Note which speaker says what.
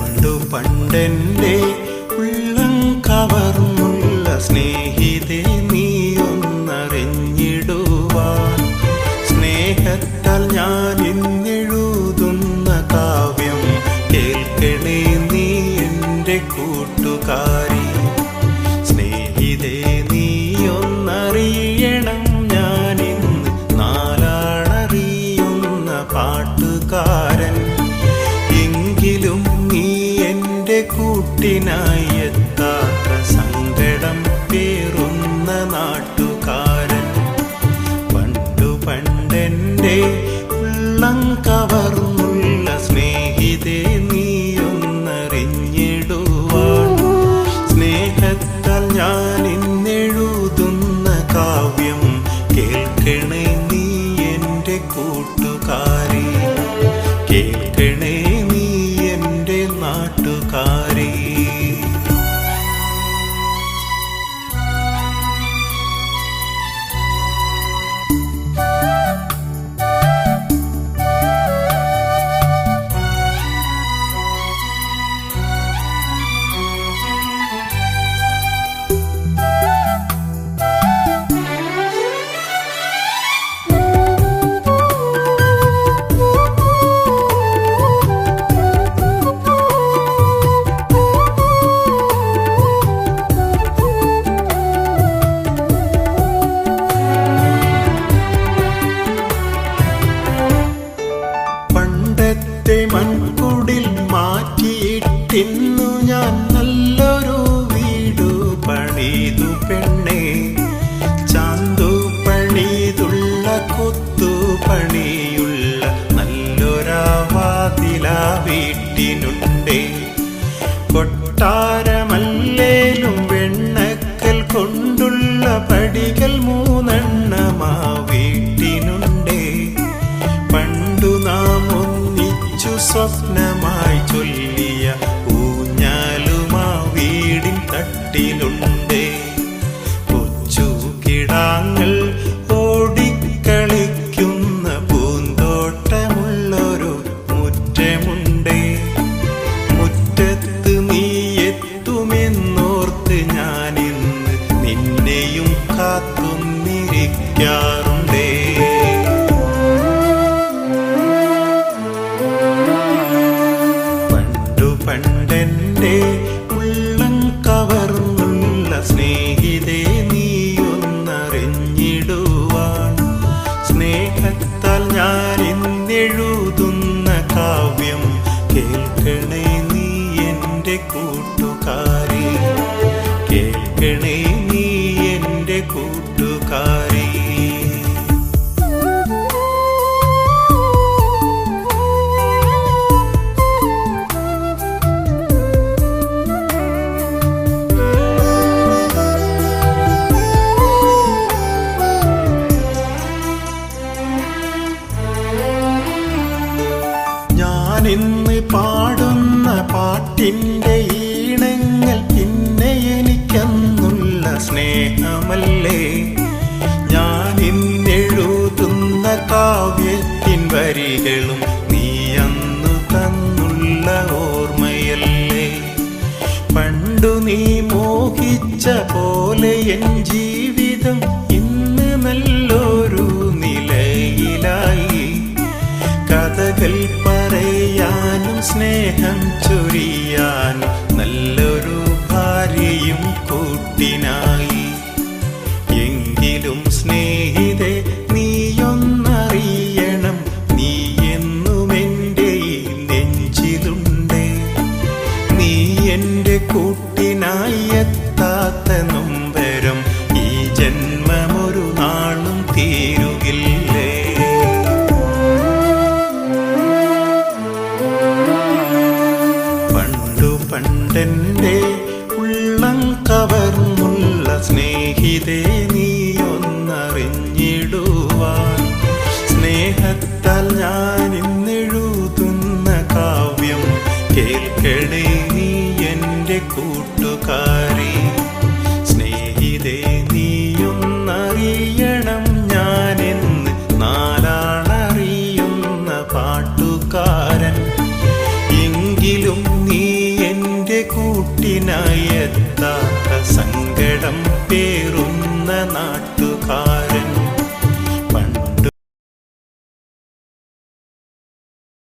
Speaker 1: പണ്ടു പണ്ടെൻ്റെ ഉള്ളം കവർന്നുള്ള സ്നേഹിതേ നീയൊന്നറിഞ്ഞിടുവാൻ സ്നേഹത്താൽ ഞാൻ ഇന്നെഴുതുന്ന കാവ്യം കേൾക്കണേ നീ എൻ്റെ കൂട്ടുകാരി. സ്നേഹിതേ നീയൊന്നറിയണം ഞാനിന്ന് നാലാളറിയുന്ന പാട്ടുകാരൻ. എങ്കിലും നീ എൻ്റെ കൂട്ടിനായി എത്താത്ത സങ്കടം പേറുന്ന നാട്ടുകാരൻ. പണ്ടു പണ്ടെൻ്റെ ഉള്ളം കവർന്നുള്ള സ്നേഹിതേ നീയൊന്നറിഞ്ഞിടുവാൻ സ്നേഹത്താൽ ഞാൻ ഇന്നെഴുതുന്ന കാവ്യം കേൾക്കണേ നീ എൻ്റെ കൂട്ടുകാരി. കേൾക്കണേ നീ എൻ്റെ നാട്ടുകാരി. മൺകുടിൽ മാറ്റിയിട്ടിന്നു ഞാൻ നല്ലൊരു വീടു പണിതു പെണ്ണേ. ചാന്തു പണിതുള്ള കൊത്തു പണിയുള്ള നല്ലൊരാവാതില വീട്ടിനുണ്ടേ. കൊട്ടാരമല്ലേലും വെണ്ണക്കൽ കൊണ്ടുള്ള പടികൾ 3 എണ്ണമാ വീട്ടിനുണ്ടേ. പണ്ടു നാം സ്വപ്നമായി ചൊല്ലിയ ഊഞ്ഞാലുമാ വീടിൻ തട്ടിലുണ്ടേ. കൊച്ചു കിടാങ്ങൾ ഓടിക്കളിക്കുന്ന പൂന്തോട്ടമുള്ളൊരു മുറ്റമുണ്ടേ. മുറ്റത്ത് നീ എത്തുമെന്നോർത്ത് ഞാനിന്ന് നിന്നെയും കാത്തുന്നിരിക്കാറുണ്ടേ. പണ്ടെൻ്റെ ഉള്ളം കവർന്നുള്ള സ്നേഹിതേ നീയൊന്നറിഞ്ഞിടുവാൻ സ്നേഹത്താൽ ഞാൻ ഇന്നെഴുതുന്ന കാവ്യം കേൾക്കണേ നീ എൻ്റെ കൂട്ടുകാരി. കേൾക്കണേ നീ എൻ്റെ കൂട്ടുകാരി. ഞാനിന്ന് പാടുന്ന പാട്ടിൻ്റെ ഈണങ്ങൾ പിന്നെ എനിക്കെന്നുള്ള സ്നേഹമല്ലേ. ഞാനിന്നെഴുതുന്ന കാവ്യത്തിൻ വരികളും നീ അന്നു തന്നുള്ള ഓർമ്മയല്ലേ. പണ്ടു നീ മോഹിച്ച പോലെ എൻ ജീവിതം ഇന്ന് നല്ലൊരു നിലയിലായി. കഥകൾ പറയാനും സ്നേഹം ചൊരിയാനും നല്ലൊരു ഭാര്യയും കൂട്ടിനായി. എങ്കിലും സ്നേഹിതേ നീയൊന്നറിയണം നീ എന്നും എൻ്റെ നെഞ്ചിലുണ്ടേ. നീ എൻ്റെ കൂട്ടിനായി എത്താത്ത നൊമ്പരം ഈ ജന്മമൊരു നാളും തീരുകില്ലേ. പണ്ടെൻ്റെ ഉള്ളം കവർന്നുള്ള സ്നേഹിതേ നീയൊന്നറിഞ്ഞിടുവാൻ സ്നേഹത്താൽ ഞാൻ ഇന്നെഴുതുന്ന കാവ്യം കേൾക്കണേ നീ എൻ്റെ കൂട്ടുകാരി. സ്നേഹിതേ നീയൊന്നറിയണം ഞാനെന്ന് നാലാളറിയുന്ന പാട്ടുകാരൻ. എങ്കിലും നീ കൂട്ടിനായി എത്താത്ത സങ്കടം പേറുന്ന നാട്ടുകാർ